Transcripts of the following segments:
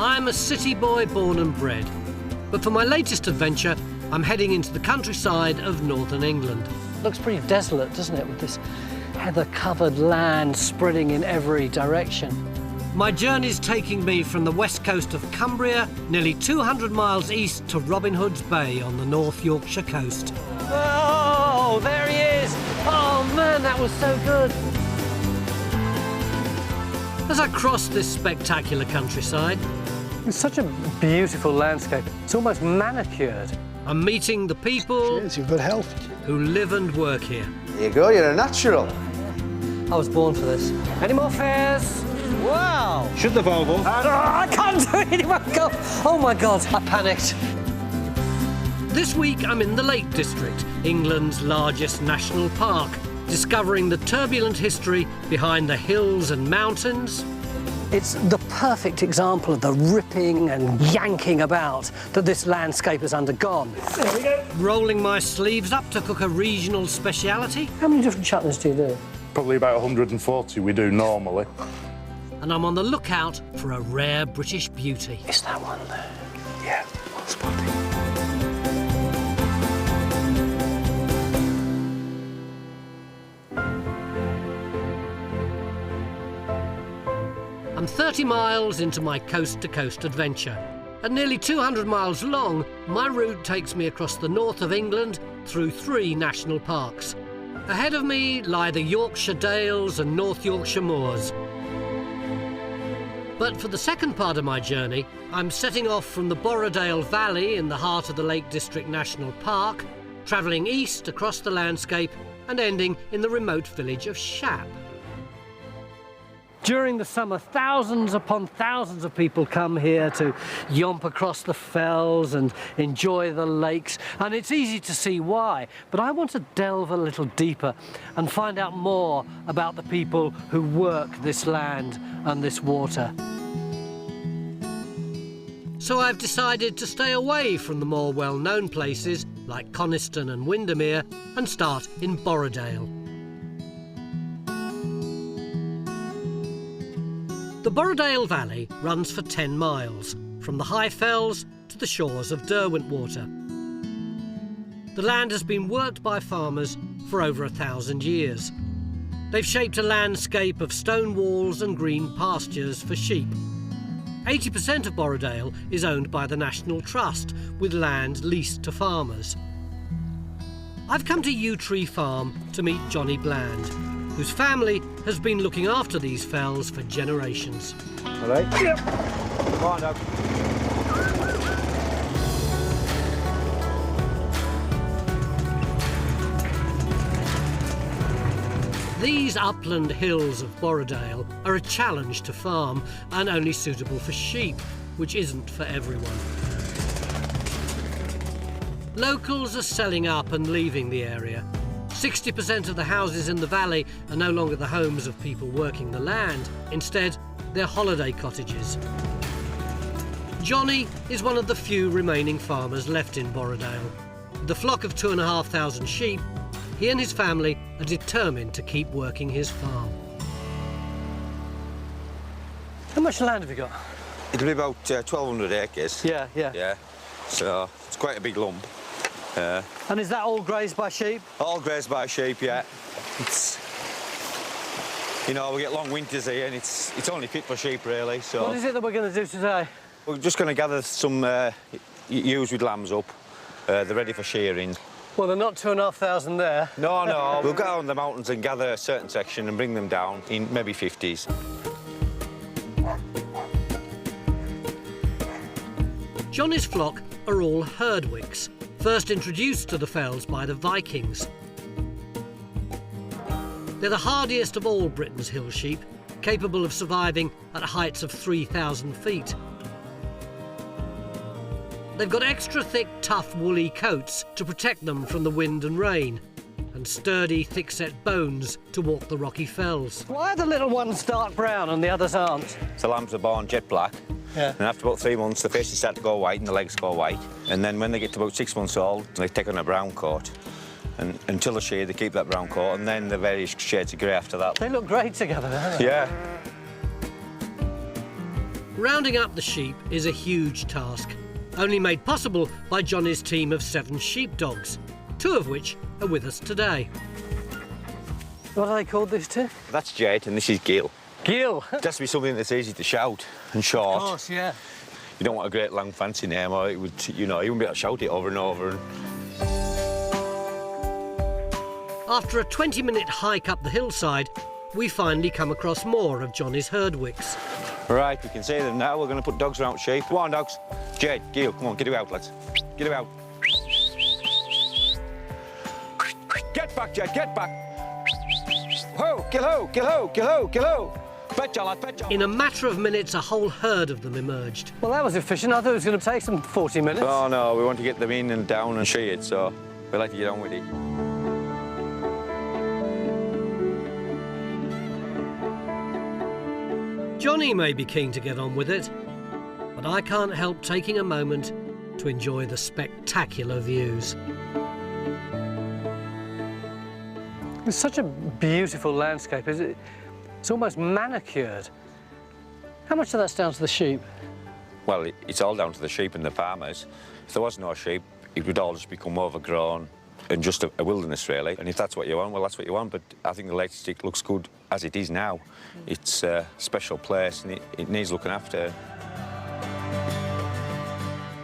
I'm a city boy born and bred, but for my latest adventure, I'm heading into the countryside of northern England. Looks pretty desolate, doesn't it, with this heather-covered land spreading in every direction. My journey's taking me from the west coast of Cumbria, nearly 200 miles east to Robin Hood's Bay on the North Yorkshire coast. Oh, there he is! Oh man, that was so good! As I cross this spectacular countryside, it's such a beautiful landscape. It's almost manicured. I'm meeting the people Cheers, you've got health. who live and work here. There you go, you're a natural. I was born for this. Any more fares? Wow! Shut the valve off. I can't do it anymore. Oh my God, I panicked. This week I'm in the Lake District, England's largest national park, discovering the turbulent history behind the hills and mountains. It's the perfect example of the ripping and yanking about that this landscape has undergone. There we go. Rolling my sleeves up to cook a regional speciality. How many different chutneys do you do? Probably about 140 we do normally. And I'm on the lookout for a rare British beauty. Is that one there? Yeah. Well spotted. I'm 30 miles into my coast-to-coast adventure. At nearly 200 miles long, my route takes me across the north of England through 3 national parks. Ahead of me lie the Yorkshire Dales and North Yorkshire Moors. But for the second part of my journey, I'm setting off from the Borrowdale Valley in the heart of the Lake District National Park, travelling east across the landscape and ending in the remote village of Shap. During the summer, thousands upon thousands of people come here to yomp across the fells and enjoy the lakes, and it's easy to see why. But I want to delve a little deeper and find out more about the people who work this land and this water. So I've decided to stay away from the more well-known places like Coniston and Windermere and start in Borrowdale. The Borrowdale Valley runs for 10 miles, from the high fells to the shores of Derwentwater. The land has been worked by farmers for over 1,000 years. They've shaped a landscape of stone walls and green pastures for sheep. 80% of Borrowdale is owned by the National Trust, with land leased to farmers. I've come to Yew Tree Farm to meet Johnny Bland, whose family has been looking after these fells for generations. All right? Yep. Come on, Doug. These upland hills of Borrowdale are a challenge to farm and only suitable for sheep, which isn't for everyone. Locals are selling up and leaving the area. 60% of the houses in the valley are no longer the homes of people working the land. Instead, they're holiday cottages. Johnny is one of the few remaining farmers left in Borrowdale. With a flock of 2,500 sheep, he and his family are determined to keep working his farm. How much land have you got? It'll be about 1,200 acres. Yeah. Yeah, so it's quite a big lump. And is that all grazed by sheep? All grazed by sheep, yeah. It's, you know, we get long winters here and it's only fit for sheep, really, so... What is it that we're going to do today? We're just going to gather some ewes with lambs up. They're ready for shearing. Well, they're not 2,500 there. No, we'll go out on the mountains and gather a certain section and bring them down in maybe 50s. Johnny's flock are all herdwicks, first introduced to the fells by the Vikings. They're the hardiest of all Britain's hill sheep, capable of surviving at heights of 3,000 feet. They've got extra thick, tough, woolly coats to protect them from the wind and rain, and sturdy, thick-set bones to walk the rocky fells. Why are the little ones dark brown and the others aren't? The lambs are born jet black. Yeah. And after about 3 months, the faces start to go white and the legs go white. And then when they get to about 6 months old, they take on a brown coat. And until the shear, they keep that brown coat, and then the various shades of grey after that. They look great together, don't they? Yeah. Rounding up the sheep is a huge task, only made possible by Johnny's team of 7 sheepdogs, 2 of which are with us today. What are they called, these two? That's Jed and this is Gil. Gil. It has to be something that's easy to shout and short. Of course, yeah. You don't want a great long fancy name or it would, you know, you wouldn't be able to shout it over and over. After a 20-minute hike up the hillside, we finally come across more of Johnny's herdwicks. Right, we can see them now. We're going to put dogs around sheep. Come on, dogs. Jed, Gil, come on, get it out, lads. Get it out. Get back, Jed, get back. Ho, Gil, ho, Gil, ho, Gil, ho, Gil, ho. Betcha, lad, betcha. In a matter of minutes, a whole herd of them emerged. Well, that was efficient. I thought it was going to take some 40 minutes. Oh, no, we want to get them in and down and sheared, so we like to get on with it. Johnny may be keen to get on with it, but I can't help taking a moment to enjoy the spectacular views. It's such a beautiful landscape. It's almost manicured. How much of that's down to the sheep? Well, it's all down to the sheep and the farmers. If there was no sheep, it would all just become overgrown and just a wilderness, really. And if that's what you want, well, that's what you want. But I think the Lake District looks good as it is now. It's a special place and it needs looking after.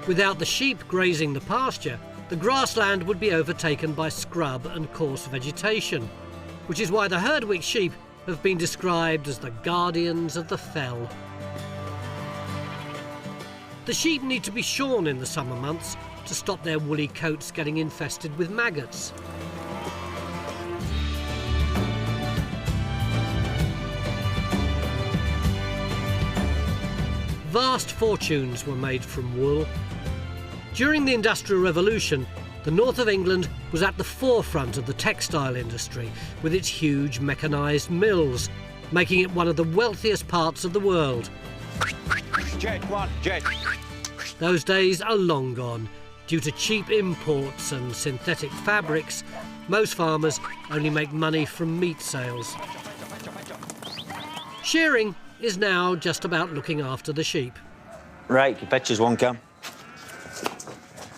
Without the sheep grazing the pasture, the grassland would be overtaken by scrub and coarse vegetation, which is why the Herdwick sheep have been described as the guardians of the fell. The sheep need to be shorn in the summer months to stop their woolly coats getting infested with maggots. Vast fortunes were made from wool. During the Industrial Revolution, the north of England was at the forefront of the textile industry with its huge mechanised mills, making it one of the wealthiest parts of the world. Jed, come on, Jed. Those days are long gone. Due to cheap imports and synthetic fabrics, most farmers only make money from meat sales. Shearing is now just about looking after the sheep. Right, you betcha's one cam.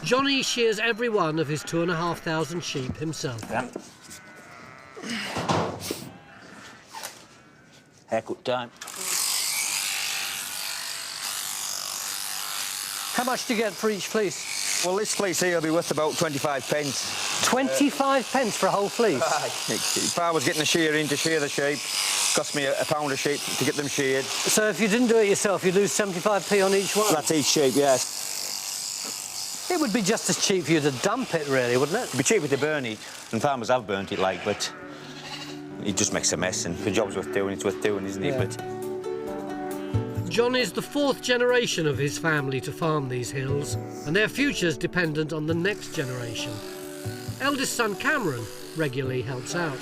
Johnny shears every one of his 2,500 sheep himself. Yeah. Haircut time. How much do you get for each fleece? Well, this fleece here will be worth about 25 pence. 25 pence for a whole fleece? If I was getting a shear in to shear the sheep, cost me a pound a sheep to get them sheared. So if you didn't do it yourself, you'd lose 75p on each one? That's each sheep, yes. It would be just as cheap for you to dump it, really, wouldn't it? It'd be cheaper to burn it, and farmers have burnt it, like, but it just makes a mess, and if a job's worth doing, it's worth doing, isn't it? Yeah. But John is the 4th generation of his family to farm these hills, and their future's dependent on the next generation. Eldest son Cameron regularly helps out.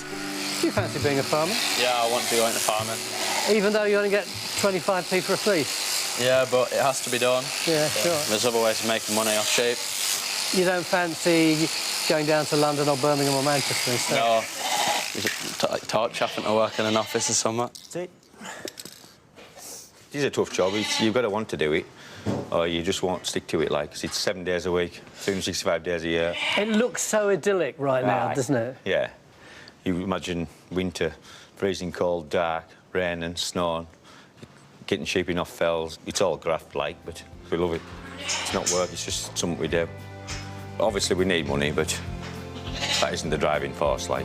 Do you fancy being a farmer? Yeah, I want to be a farmer. Even though you only get 25p for a fleece? Yeah, but it has to be done. Yeah, sure. There's other ways of making money off sheep. You don't fancy going down to London or Birmingham or Manchester instead? No. Like torch having to work in an office or something. that's it. It is a tough job. You've got to want to do it, or you just won't stick to it, like, 'cause it's 7 days a week, 365 days a year. It looks so idyllic right now, doesn't it? Yeah. You imagine winter, freezing cold, dark, rain and snow, getting sheep in off fells. It's all graft, like, but we love it. It's not work, it's just something we do. Obviously, we need money, but that isn't the driving force, like.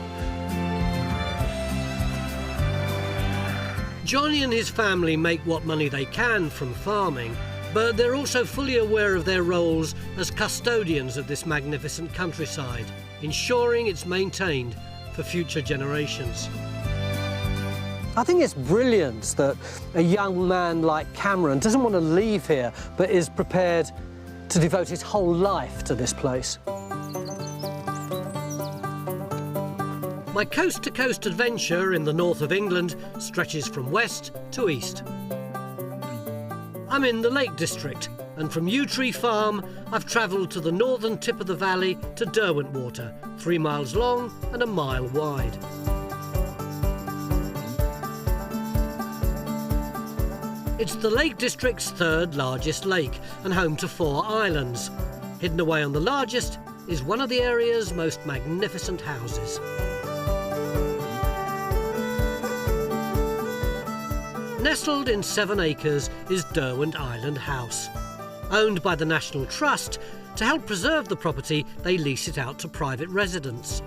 Johnny and his family make what money they can from farming, but they're also fully aware of their roles as custodians of this magnificent countryside, ensuring it's maintained for future generations. I think it's brilliant that a young man like Cameron doesn't want to leave here, but is prepared to devote his whole life to this place. My coast-to-coast adventure in the north of England stretches from west to east. I'm in the Lake District, and from Yew Tree Farm, I've travelled to the northern tip of the valley to Derwentwater, 3 miles long and a mile wide. It's the Lake District's third largest lake and home to 4 islands. Hidden away on the largest is one of the area's most magnificent houses. Nestled in 7 acres is Derwent Island House. Owned by the National Trust, to help preserve the property, they lease it out to private residents.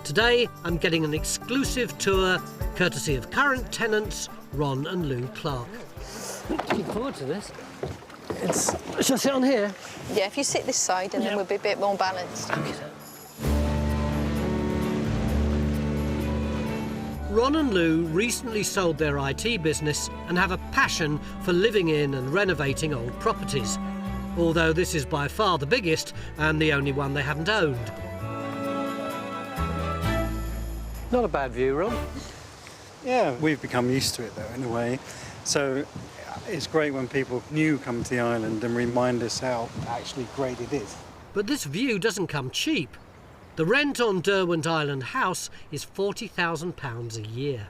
Today, I'm getting an exclusive tour, courtesy of current tenants Ron and Lou Clark. Looking forward to this. Shall I sit on here? Yeah, if you sit this side and then we'll be a bit more balanced. Okay. Ron and Lou recently sold their IT business and have a passion for living in and renovating old properties, although this is by far the biggest and the only one they haven't owned. Not a bad view, Ron. Yeah, we've become used to it though, in a way. So it's great when people new come to the island and remind us how actually great it is. But this view doesn't come cheap. The rent on Derwent Island House is £40,000 a year.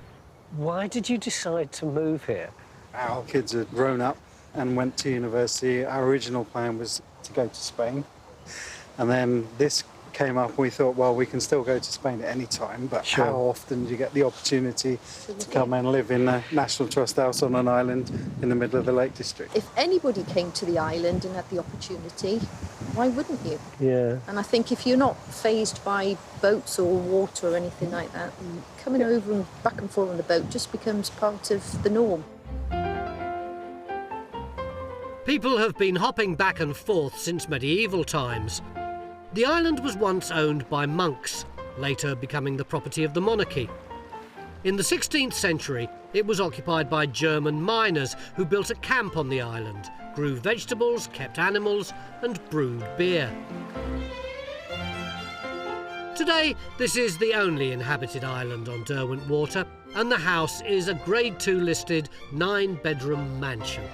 Why did you decide to move here? Our kids had grown up and went to university. Our original plan was to go to Spain. And then this came up, we thought, well, we can still go to Spain at any time, but Sure. how often do you get the opportunity to come and live in a National Trust house on an island in the middle of the Lake District? If anybody came to the island and had the opportunity, why wouldn't you? Yeah. And I think if you're not fazed by boats or water or anything like that, coming over and back and forth on the boat just becomes part of the norm. People have been hopping back and forth since medieval times. The island was once owned by monks, later becoming the property of the monarchy. In the 16th century, it was occupied by German miners who built a camp on the island, grew vegetables, kept animals, and brewed beer. Today, this is the only inhabited island on Derwentwater, and the house is a Grade 2 listed 9-bedroom mansion.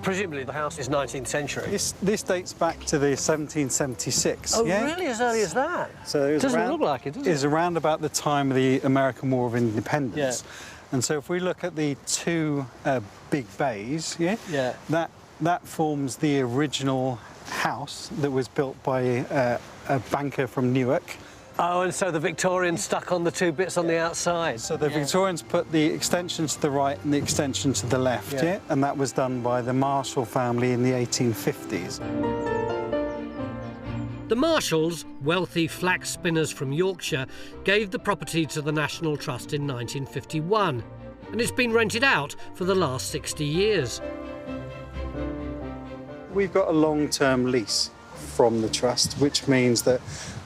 Presumably the house is 19th century. This dates back to the 1776. Oh, yeah? really? As early as that? So it was Doesn't around, look like it, does it? It was around about the time of the American War of Independence. Yeah. And so if we look at the 2 big bays, Yeah. that forms the original house that was built by a banker from Newark. Oh, and so the Victorians stuck on the 2 bits on the outside. So the Victorians put the extension to the right and the extension to the left, Yeah. and that was done by the Marshall family in the 1850s. The Marshalls, wealthy flax spinners from Yorkshire, gave the property to the National Trust in 1951, and it's been rented out for the last 60 years. We've got a long-term lease from the Trust, which means that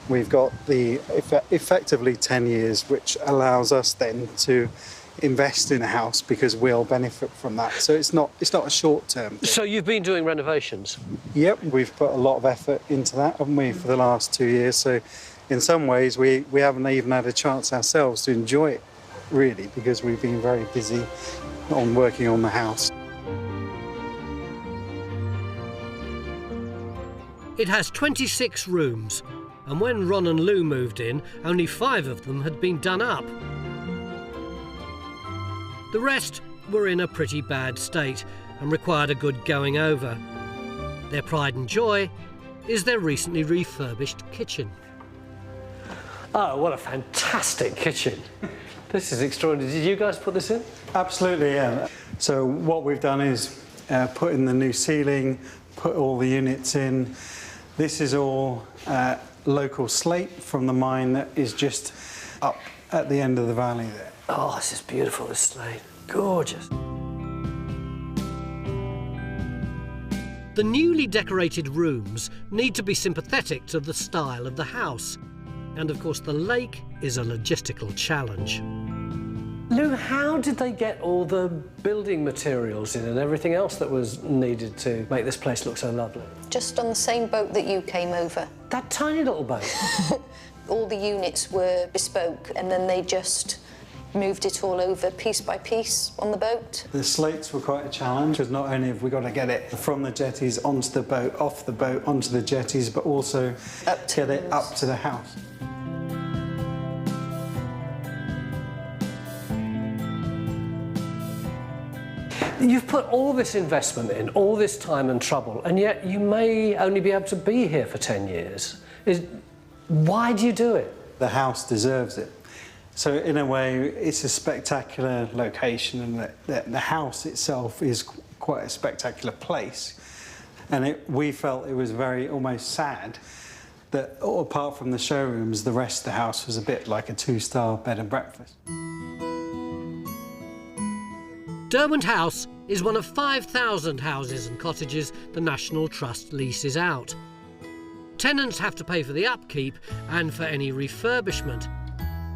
we've got the effectively 10 years, which allows us then to invest in a house because we'll benefit from that. So it's not a short-term thing. So you've been doing renovations? Yep, we've put a lot of effort into that, haven't we, for the last 2 years. So in some ways, we haven't even had a chance ourselves to enjoy it, really, because we've been very busy on working on the house. It has 26 rooms, and when Ron and Lou moved in, only 5 of them had been done up. The rest were in a pretty bad state and required a good going over. Their pride and joy is their recently refurbished kitchen. Oh, what a fantastic kitchen. This is extraordinary. Did you guys put this in? Absolutely, yeah. So what we've done is put in the new ceiling, put all the units in. This is all local slate from the mine that is just up at the end of the valley there. Oh, this is beautiful, this slate. Gorgeous. The newly decorated rooms need to be sympathetic to the style of the house. And of course, the lake is a logistical challenge. Lou, how did they get all the building materials in and everything else that was needed to make this place look so lovely? Just on the same boat that you came over. That tiny little boat. All the units were bespoke, and then they just moved it all over piece by piece on the boat. The slates were quite a challenge, because not only have we got to get it from the jetties onto the boat, off the boat onto the jetties, but also get it up to the house. You've put all this investment in, all this time and trouble, and yet you may only be able to be here for 10 years. Why do you do it? The house deserves it. So in a way, it's a spectacular location, and the house itself is quite a spectacular place. And we felt it was very almost sad that, apart from the showrooms, the rest of the house was a bit like a 2-star bed and breakfast. Derwent House is one of 5,000 houses and cottages the National Trust leases out. Tenants have to pay for the upkeep and for any refurbishment,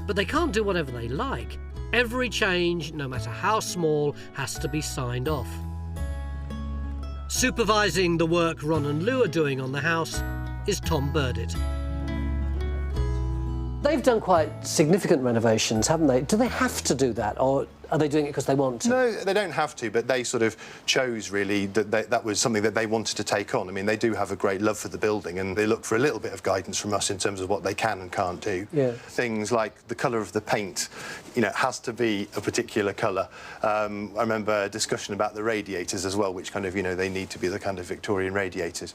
but they can't do whatever they like. Every change, no matter how small, has to be signed off. Supervising the work Ron and Lou are doing on the house is Tom Burdett. They've done quite significant renovations, haven't they? Do they have to do that, or are they doing it because they want to? No, they don't have to, but they sort of chose, really, that was something that they wanted to take on. I mean, they do have a great love for the building, and they look for a little bit of guidance from us in terms of what they can and can't do. Yeah. Things like the colour of the paint, you know, has to be a particular colour. I remember a discussion about the radiators as well, which kind of, you know, they need to be the kind of Victorian radiators.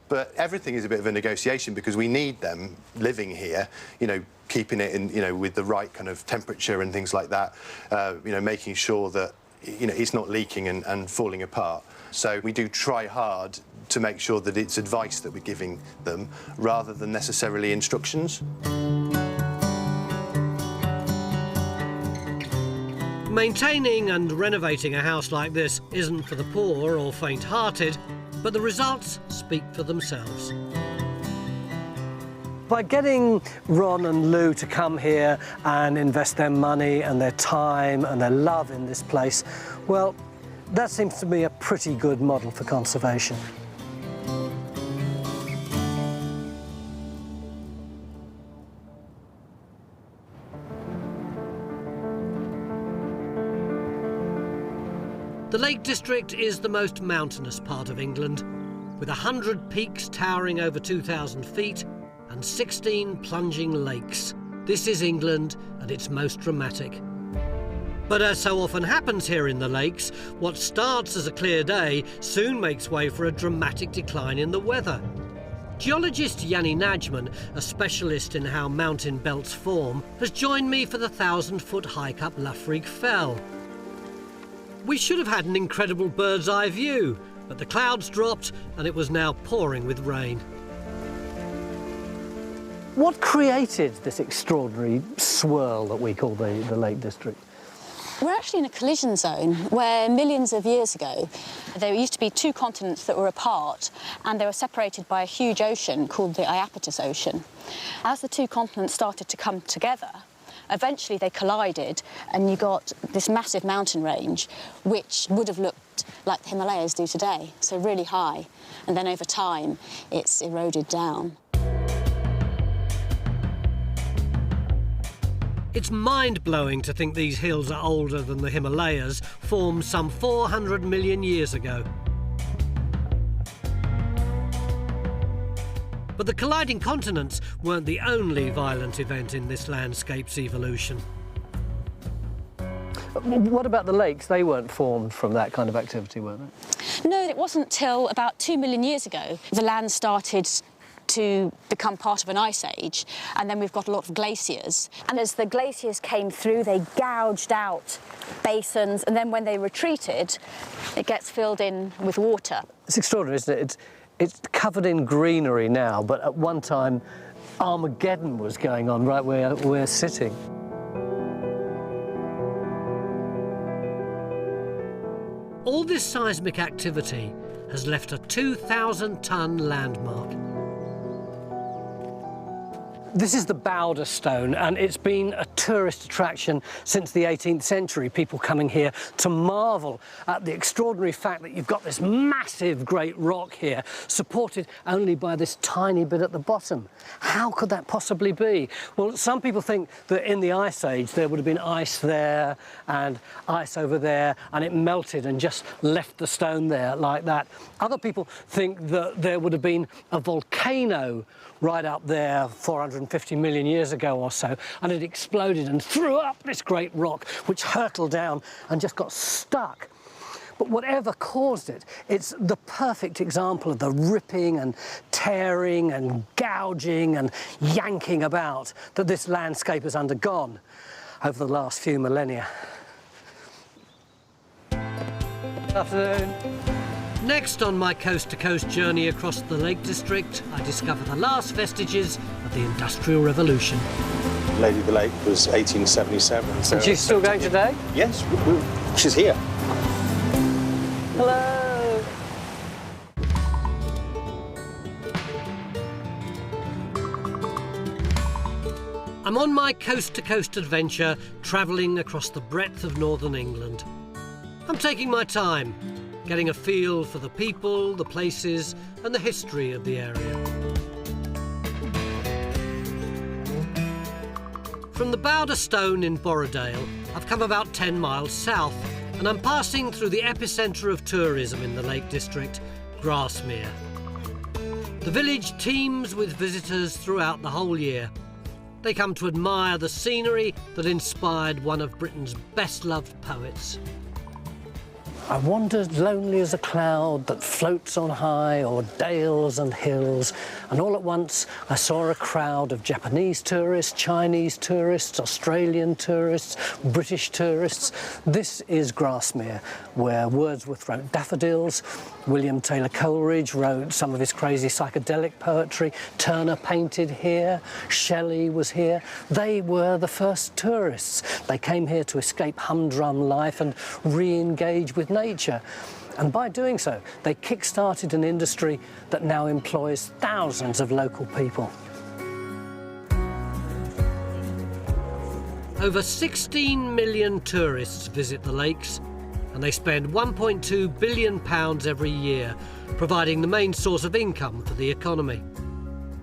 But everything is a bit of a negotiation because we need them living here, you know, keeping it in, you know, with the right kind of temperature and things like that, you know, making sure that, you know, it's not leaking and falling apart. So we do try hard to make sure that it's advice that we're giving them rather than necessarily instructions. Maintaining and renovating a house like this isn't for the poor or faint-hearted, but the results speak for themselves. By getting Ron and Lou to come here and invest their money and their time and their love in this place, well, that seems to me a pretty good model for conservation. The Lake District is the most mountainous part of England, with 100 peaks towering over 2,000 feet and 16 plunging lakes. This is England at its most dramatic. But as so often happens here in the lakes, what starts as a clear day soon makes way for a dramatic decline in the weather. Geologist Yanni Najman, a specialist in how mountain belts form, has joined me for the 1,000-foot hike up Laffrige Fell. We should have had an incredible bird's-eye view, but the clouds dropped and it was now pouring with rain. What created this extraordinary swirl that we call the Lake District? We're actually in a collision zone where millions of years ago there used to be 2 continents that were apart, and they were separated by a huge ocean called the Iapetus Ocean. As the 2 continents started to come together, eventually they collided and you got this massive mountain range which would have looked like the Himalayas do today, so really high, and then over time it's eroded down. It's mind-blowing to think these hills are older than the Himalayas, formed some 400 million years ago. But the colliding continents weren't the only violent event in this landscape's evolution. What about the lakes? They weren't formed from that kind of activity, were they? No, it wasn't till about 2 million years ago the land started to become part of an ice age, and then we've got a lot of glaciers. And as the glaciers came through, they gouged out basins, and then when they retreated, it gets filled in with water. It's extraordinary, isn't it? It's covered in greenery now, but at one time, Armageddon was going on right where we're sitting. All this seismic activity has left a 2,000-ton landmark. This is the Bowder Stone, and it's been a tourist attraction since the 18th century, people coming here to marvel at the extraordinary fact that you've got this massive great rock here, supported only by this tiny bit at the bottom. How could that possibly be? Well, some people think that in the Ice Age there would have been ice there and ice over there, and it melted and just left the stone there like that. Other people think that there would have been a volcano right up there 450 million years ago or so, and it exploded and threw up this great rock which hurtled down and just got stuck. But whatever caused it, it's the perfect example of the ripping and tearing and gouging and yanking about that this landscape has undergone over the last few millennia. Good afternoon. Next on my coast-to-coast journey across the Lake District, I discover the last vestiges of the Industrial Revolution. Lady of the Lake was 1877. So And she's still going today? Yes, she's here. Hello. I'm on my coast-to-coast adventure, travelling across the breadth of northern England. I'm taking my time, getting a feel for the people, the places and the history of the area. From the Bowder Stone in Borrowdale, I've come about 10 miles south and I'm passing through the epicentre of tourism in the Lake District, Grasmere. The village teems with visitors throughout the whole year. They come to admire the scenery that inspired one of Britain's best-loved poets. I wandered lonely as a cloud that floats on high o'er dales and hills, and all at once I saw a crowd of Japanese tourists, Chinese tourists, Australian tourists, British tourists. This is Grasmere, where Wordsworth wrote daffodils, William Taylor Coleridge wrote some of his crazy psychedelic poetry, Turner painted here, Shelley was here. They were the first tourists. They came here to escape humdrum life and re-engage with nature. And by doing so, they kick-started an industry that now employs thousands of local people. Over 16 million tourists visit the lakes, and they spend £1.2 billion every year, providing the main source of income for the economy.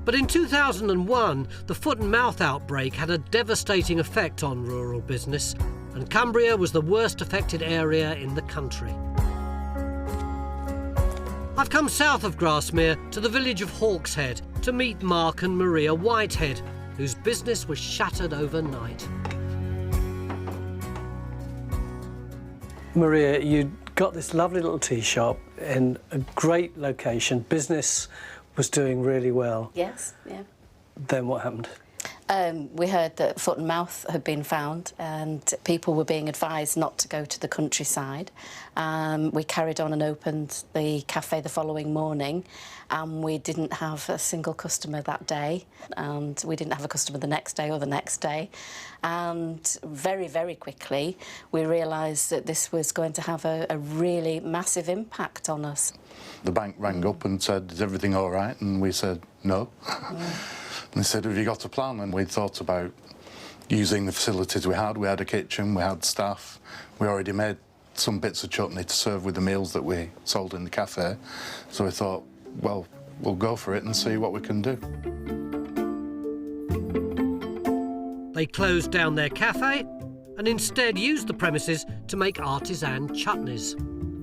But in 2001, the foot and mouth outbreak had a devastating effect on rural business, and Cumbria was the worst affected area in the country. I've come south of Grasmere to the village of Hawkshead to meet Mark and Maria Whitehead, whose business was shattered overnight. Maria, you got this lovely little tea shop in a great location. Business was doing really well. Yes, yeah. Then what happened? We heard that foot and mouth had been found and people were being advised not to go to the countryside. We carried on and opened the cafe the following morning, and we didn't have a single customer that day, and we didn't have a customer the next day or the next day. And very, very quickly we realised that this was going to have a really massive impact on us. The bank rang up and said, "Is everything all right?" And we said, "No." And they said, "Have you got a plan?" And we thought about using the facilities we had. We had a kitchen, we had staff, we already made some bits of chutney to serve with the meals that we sold in the cafe. So we thought, well, we'll go for it and see what we can do. They closed down their cafe and instead used the premises to make artisan chutneys.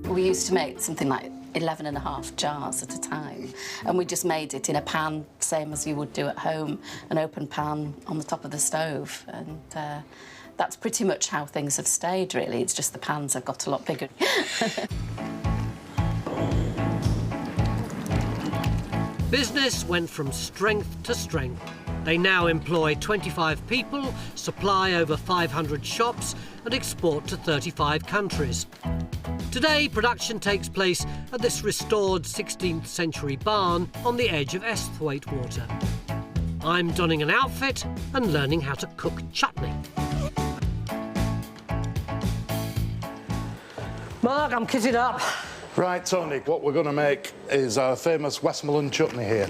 We used to make something like 11.5 jars at a time, and we just made it in a pan, same as you would do at home, an open pan on the top of the stove, and that's pretty much how things have stayed, really. It's just the pans have got a lot bigger. Business went from strength to strength. They now employ 25 people, supply over 500 shops and export to 35 countries. Today, production takes place at this restored 16th century barn on the edge of Ullswater. I'm donning an outfit and learning how to cook chutney. Mark, I'm kitted up. Right, Tony, what we're going to make is our famous Westmoreland chutney here.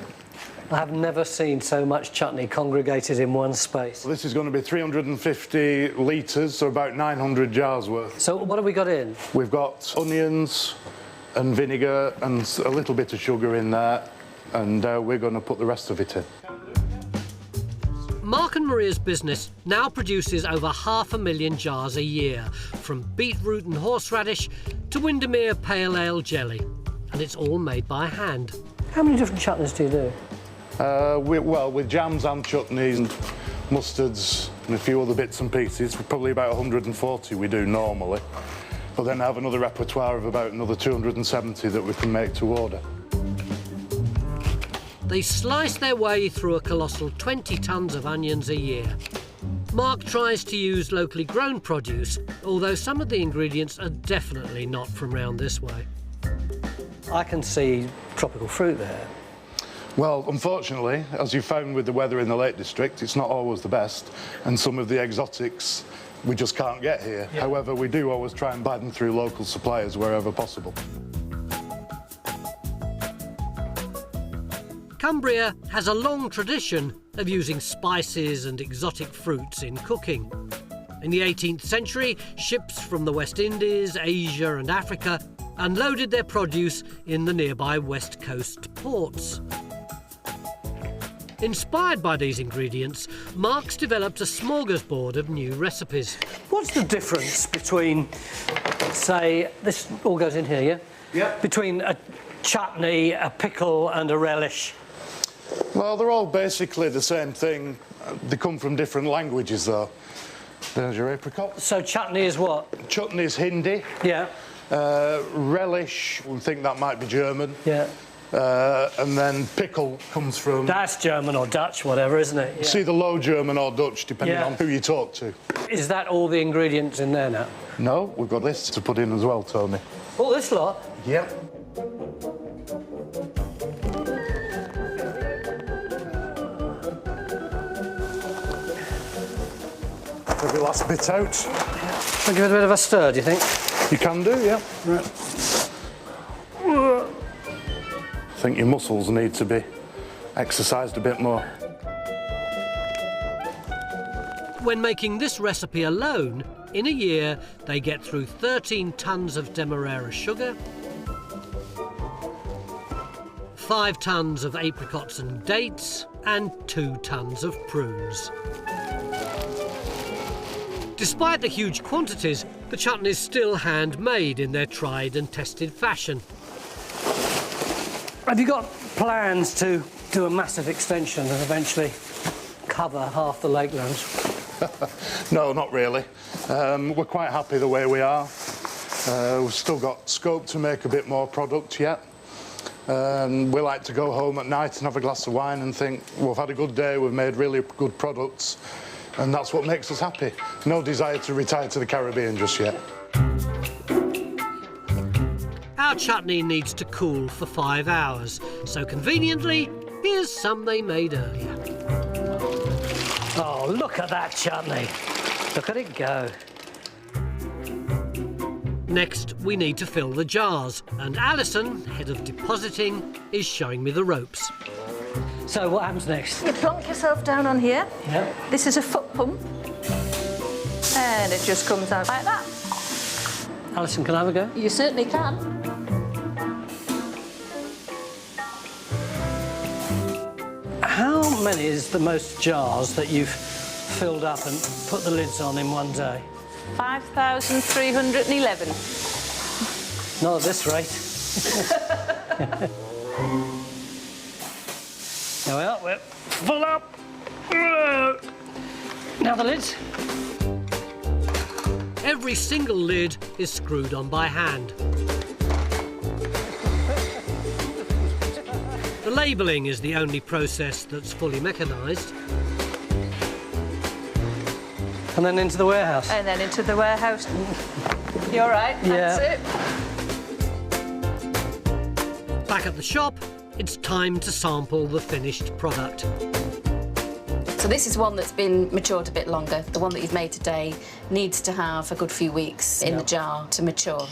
I have never seen so much chutney congregated in one space. Well, this is going to be 350 litres, so about 900 jars worth. So what have we got in? We've got onions and vinegar and a little bit of sugar in there, and we're going to put the rest of it in. Mark and Maria's business now produces over 500,000 jars a year, from beetroot and horseradish to Windermere Pale Ale jelly, and it's all made by hand. How many different chutneys do you do? Well, with jams and chutneys and mustards and a few other bits and pieces, probably about 140 we do normally. but then have another repertoire of about another 270 that we can make to order. They slice their way through a colossal 20 tonnes of onions a year. Mark tries to use locally grown produce, although some of the ingredients are definitely not from round this way. I can see tropical fruit there. Well, unfortunately, as you found with the weather in the Lake District, it's not always the best, and some of the exotics we just can't get here. Yeah. However, we do always try and buy them through local suppliers wherever possible. Cumbria has a long tradition of using spices and exotic fruits in cooking. In the 18th century, ships from the West Indies, Asia and Africa unloaded their produce in the nearby West Coast ports. Inspired by these ingredients, Mark's developed a smorgasbord of new recipes. What's the difference between, say, this all goes in here, yeah? Yeah. Between a chutney, a pickle and a relish? Well, they're all basically the same thing. They come from different languages, though. There's your apricot. So chutney is what? Chutney is Hindi. Yeah. Relish, we think that might be German. Yeah. And then pickle comes from... That's German or Dutch, whatever, isn't it? Yeah. It's either Low German or Dutch, depending Yeah. on who you talk to. Is that all the ingredients in there now? No, we've got this to put in as well, Tony. All this lot? Yep. The last bit out. I'll give it a bit of a stir, do you think? You can do, yeah. Right. I think your muscles need to be exercised a bit more. When making this recipe alone, in a year they get through 13 tonnes of Demerara sugar, 5 tonnes of apricots and dates, and 2 tonnes of prunes. Despite the huge quantities, the chutneys still handmade in their tried and tested fashion. Have you got plans to do a massive extension and eventually cover half the lakelands? No, not really. We're quite happy the way we are. We've still got scope to make a bit more product yet. We like to go home at night and have a glass of wine and think, we've had a good day, we've made really good products, and that's what makes us happy. No desire to retire to the Caribbean just yet. Our chutney needs to cool for 5 hours, so conveniently, here's some they made earlier. Oh, look at that chutney. Look at it go. Next, we need to fill the jars, and Alison, head of depositing, is showing me the ropes. So what happens next? You plonk yourself down on here. Yeah. This is a foot pump. And it just comes out like that. Alison, can I have a go? You certainly can. How many is the most jars that you've filled up and put the lids on in one day? 5,311. Not at this rate. There we are, we're full up. Now the lids. Every single lid is screwed on by hand. The labelling is the only process that's fully mechanised. And then into the warehouse. And then into the warehouse. You all right? That's it. Back at the shop, it's time to sample the finished product. So this is one that's been matured a bit longer. The one that you've made today needs to have a good few weeks in the jar to mature.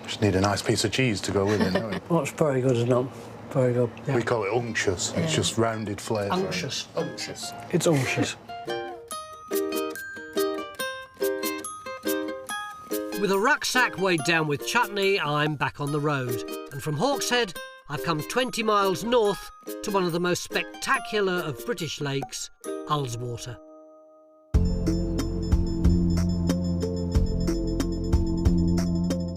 Just need a nice piece of cheese to go with it, don't we? That's very good, isn't it? Very good. Yeah. We call it unctuous. It's just rounded flavour. Unctuous. Unctuous. It's unctuous. With a rucksack weighed down with chutney, I'm back on the road. And from Hawkshead, I've come 20 miles north to one of the most spectacular of British lakes, Ullswater.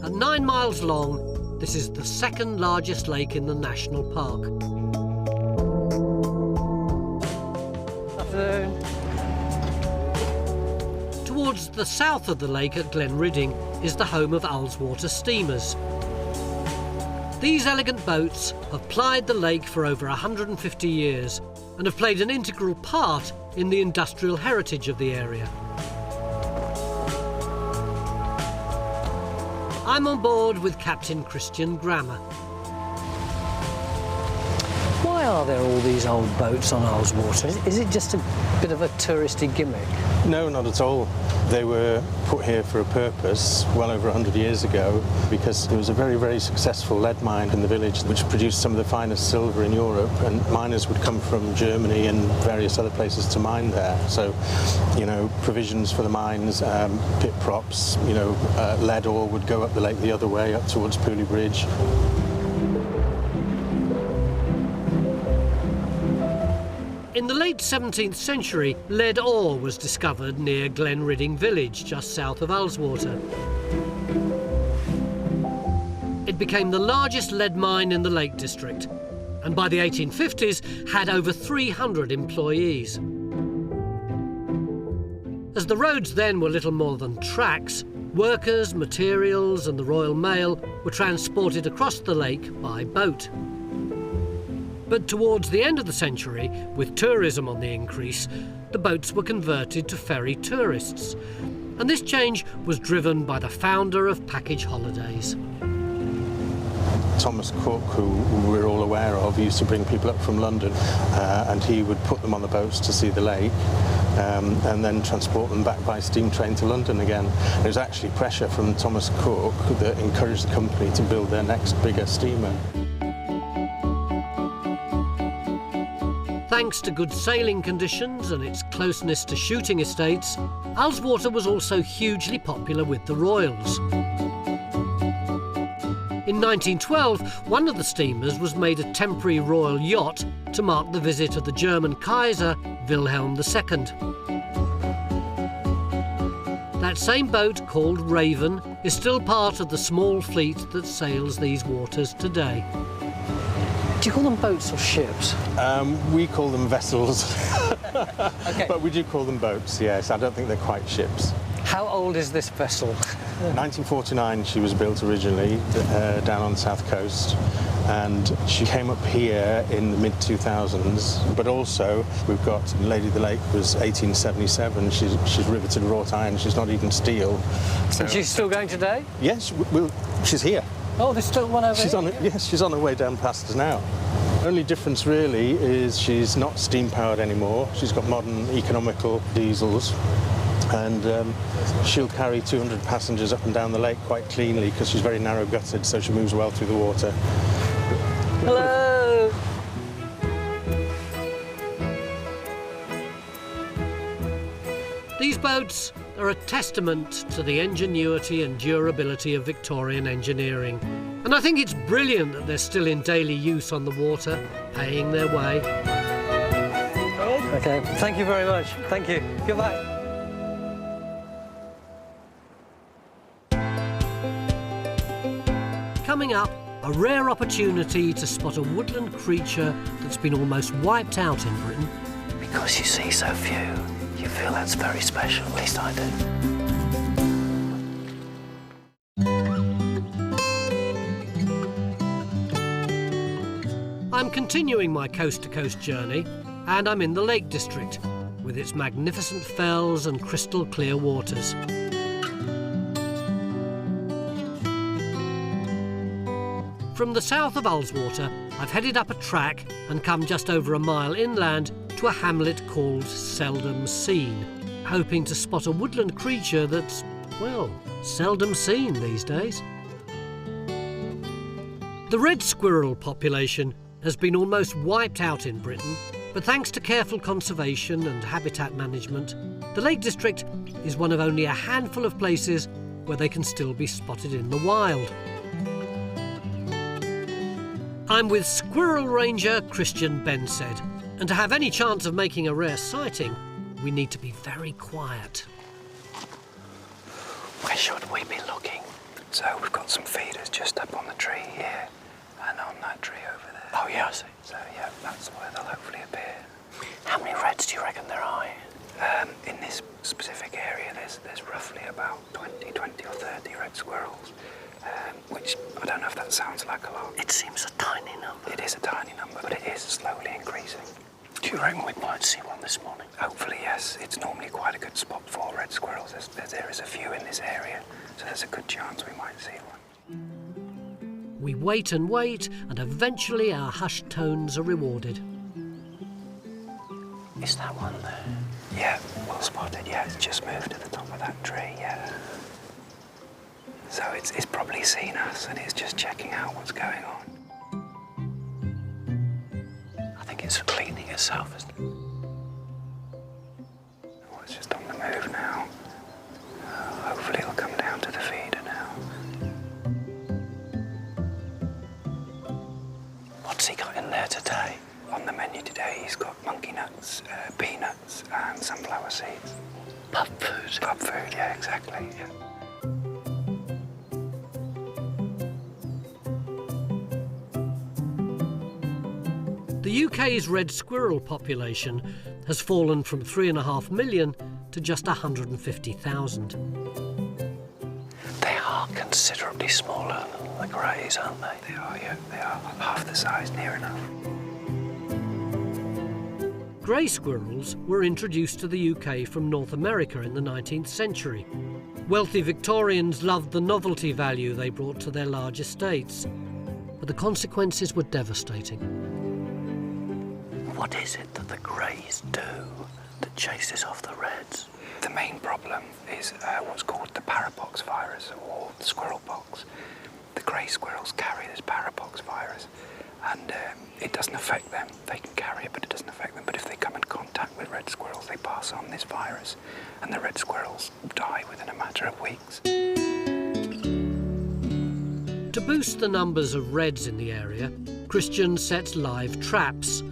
At 9 miles long, this is the second largest lake in the national park. Afternoon. the south of the lake at Glenridding is the home of Ullswater steamers. These elegant boats have plied the lake for over 150 years and have played an integral part in the industrial heritage of the area. I'm on board with Captain Christian Grammer. Why are there all these old boats on Ullswater? Is it just a bit of a touristy gimmick? No, not at all. They were put here for a purpose well over 100 years ago because there was a very, very successful lead mine in the village which produced some of the finest silver in Europe, and miners would come from Germany and various other places to mine there. So, you know, provisions for the mines, pit props, you know, lead ore would go up the lake the other way, up towards Pooley Bridge. In the late 17th century, lead ore was discovered near Glenridding village, just south of Ullswater. It became the largest lead mine in the Lake District, and by the 1850s had over 300 employees. As the roads then were little more than tracks, workers, materials and the Royal Mail were transported across the lake by boat. But towards the end of the century, with tourism on the increase, the boats were converted to ferry tourists. And this change was driven by the founder of package holidays. Thomas Cook, who we're all aware of, used to bring people up from London and he would put them on the boats to see the lake and then transport them back by steam train to London again. There was actually pressure from Thomas Cook that encouraged the company to build their next bigger steamer. Thanks to good sailing conditions and its closeness to shooting estates, Ullswater was also hugely popular with the royals. In 1912, one of the steamers was made a temporary royal yacht to mark the visit of the German Kaiser, Wilhelm II. That same boat, called Raven, is still part of the small fleet that sails these waters today. Do you call them boats or ships? We call them vessels, Okay. but we do call them boats, yes. I don't think they're quite ships. How old is this vessel? 1949 she was built originally down on the south coast, and she came up here in the mid-2000s, but also we've got Lady of the Lake was 1877. She's riveted wrought iron, she's not even steel. So, and she's still going today? Yes, she's here. Oh, there's still one over here? Yes, she's on her way down past us now. Only difference really is she's not steam powered anymore. She's got modern economical diesels, and she'll carry 200 passengers up and down the lake quite cleanly because she's very narrow gutted, so she moves well through the water. Hello! These boats are a testament to the ingenuity and durability of Victorian engineering. And I think it's brilliant that they're still in daily use on the water, paying their way. Okay, thank you very much. Thank you. Goodbye. Coming up, a rare opportunity to spot a woodland creature that's been almost wiped out in Britain. Because you see so few, you feel that's very special, at least I do. I'm continuing my coast-to-coast journey, and I'm in the Lake District, with its magnificent fells and crystal-clear waters. From the south of Ullswater, I've headed up a track and come just over a mile inland to a hamlet called Seldom Seen, hoping to spot a woodland creature that's, well, seldom seen these days. The red squirrel population has been almost wiped out in Britain, but thanks to careful conservation and habitat management, the Lake District is one of only a handful of places where they can still be spotted in the wild. I'm with squirrel ranger Christian Bensed, and to have any chance of making a rare sighting, we need to be very quiet. Where should we be looking? So we've got some feeders just up on the tree here and on that tree over there. Oh yeah, I see. So yeah, that's where they'll hopefully appear. How many reds do you reckon there are? In this specific area there's there's roughly about 20 or 30 red squirrels, which I don't know if that sounds like a lot. It seems a tiny number. It is a tiny number, but it is slowly increasing. Do you reckon we might see one this morning? Hopefully, yes. It's normally quite a good spot for red squirrels. There is a few in this area, so there's a good chance we might see one. We wait, and eventually our hushed tones are rewarded. Is that one there? Yeah, well spotted, yeah. It's just moved to the top of that tree, yeah. So it's probably seen us and it's just checking out what's going on. I think it's cleaning itself, isn't it? Oh, it's just on the move now. Hopefully it'll come down to the feeder now. What's he got in there today? On the menu today, he's got monkey nuts, peanuts, and sunflower seeds. Pub food? Pub food, yeah, exactly, yeah. The UK's red squirrel population has fallen from 3.5 million to just 150,000. They are considerably smaller than the greys, aren't they? They are, yeah, they are. Half the size, near enough. Grey squirrels were introduced to the UK from North America in the 19th century. Wealthy Victorians loved the novelty value they brought to their large estates, but the consequences were devastating. What is it that the greys do that chases off the reds? The main problem is what's called the parapox virus, or the squirrel pox. The grey squirrels carry this parapox virus, and it doesn't affect them. They can carry it, but it doesn't affect them. But if they come in contact with red squirrels, they pass on this virus, and the red squirrels die within a matter of weeks. To boost the numbers of reds in the area, Christian sets live traps.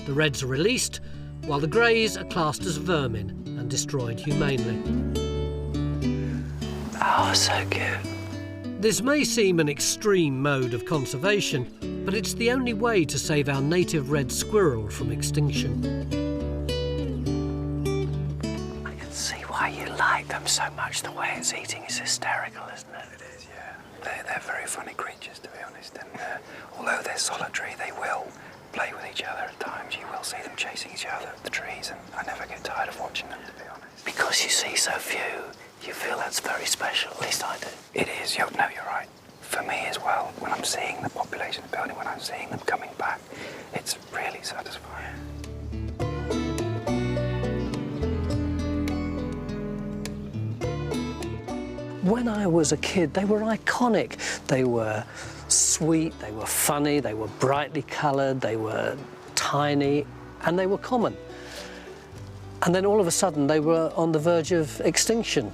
The reds are released, while the greys are classed as vermin and destroyed humanely. Oh, so cute. This may seem an extreme mode of conservation, but it's the only way to save our native red squirrel from extinction. I can see why you like them so much. The way it's eating is hysterical, isn't it? It is, yeah. They're very funny creatures, to be honest, and although they're solitary, they will play with each other at times. You will see them chasing each other up the trees, and I never get tired of watching them, to be honest. Because you see so few, you feel that's very special. At least I do. It is. No, you're right. For me as well, when I'm seeing the population building, when I'm seeing them coming back, it's really satisfying. When I was a kid, they were iconic. They were sweet, they were funny, they were brightly coloured, they were tiny, and they were common. And then all of a sudden they were on the verge of extinction.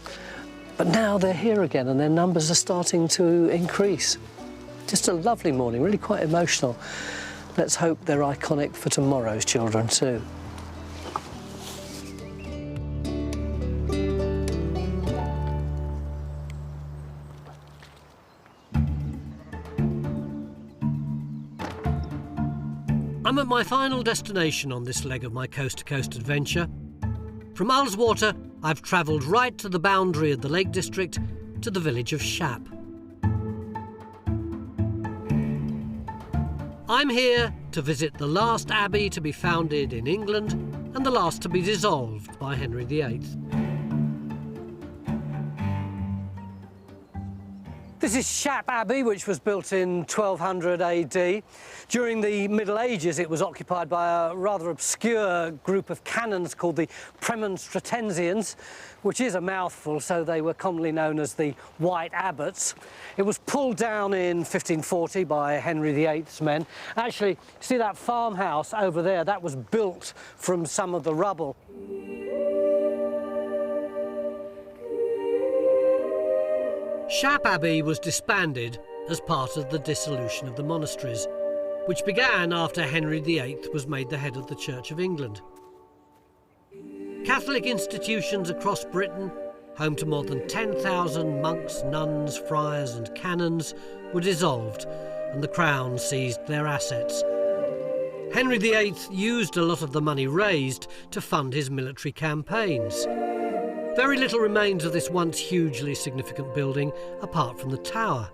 But now they're here again and their numbers are starting to increase. Just a lovely morning, really quite emotional. Let's hope they're iconic for tomorrow's children too. I'm at my final destination on this leg of my coast-to-coast adventure. From Ullswater, I've travelled right to the boundary of the Lake District to the village of Shap. I'm here to visit the last abbey to be founded in England and the last to be dissolved by Henry VIII. This is Shap Abbey, which was built in 1200 AD. During the Middle Ages, it was occupied by a rather obscure group of canons called the Premonstratensians, which is a mouthful, so they were commonly known as the White Abbots. It was pulled down in 1540 by Henry VIII's men. Actually, see that farmhouse over there? That was built from some of the rubble. Shap Abbey was disbanded as part of the dissolution of the monasteries, which began after Henry VIII was made the head of the Church of England. Catholic institutions across Britain, home to more than 10,000 monks, nuns, friars and canons, were dissolved and the Crown seized their assets. Henry VIII used a lot of the money raised to fund his military campaigns. Very little remains of this once hugely significant building apart from the tower.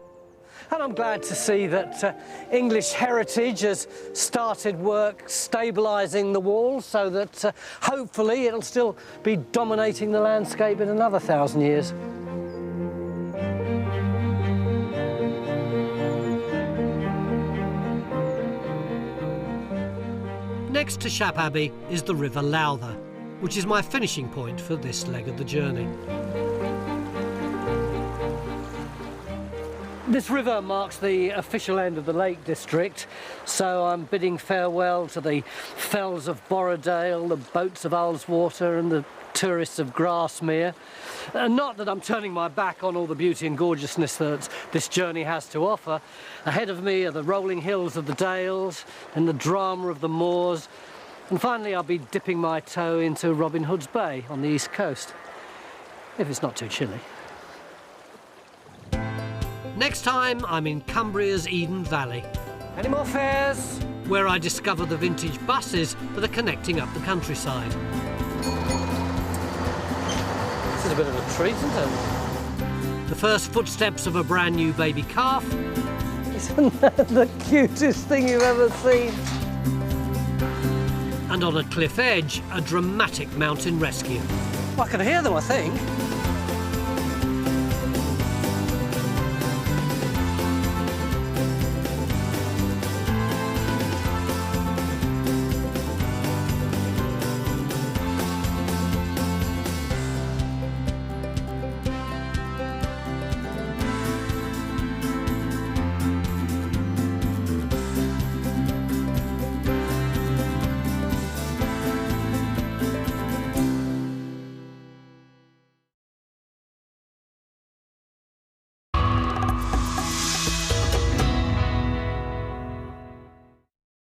And I'm glad to see that English Heritage has started work stabilising the wall so that hopefully it'll still be dominating the landscape in another 1,000 years. Next to Shap Abbey is the River Lowther, which is my finishing point for this leg of the journey. This river marks the official end of the Lake District, so I'm bidding farewell to the fells of Borrowdale, the boats of Ullswater and the tourists of Grasmere. Not that I'm turning my back on all the beauty and gorgeousness that this journey has to offer. Ahead of me are the rolling hills of the Dales and the drama of the moors, and finally I'll be dipping my toe into Robin Hood's Bay on the east coast, if it's not too chilly. Next time, I'm in Cumbria's Eden Valley. Any more fares? Where I discover the vintage buses that are connecting up the countryside. This is a bit of a treat, isn't it? The first footsteps of a brand new baby calf. Isn't that the cutest thing you've ever seen? And on a cliff edge, a dramatic mountain rescue. Well, I can hear them, I think.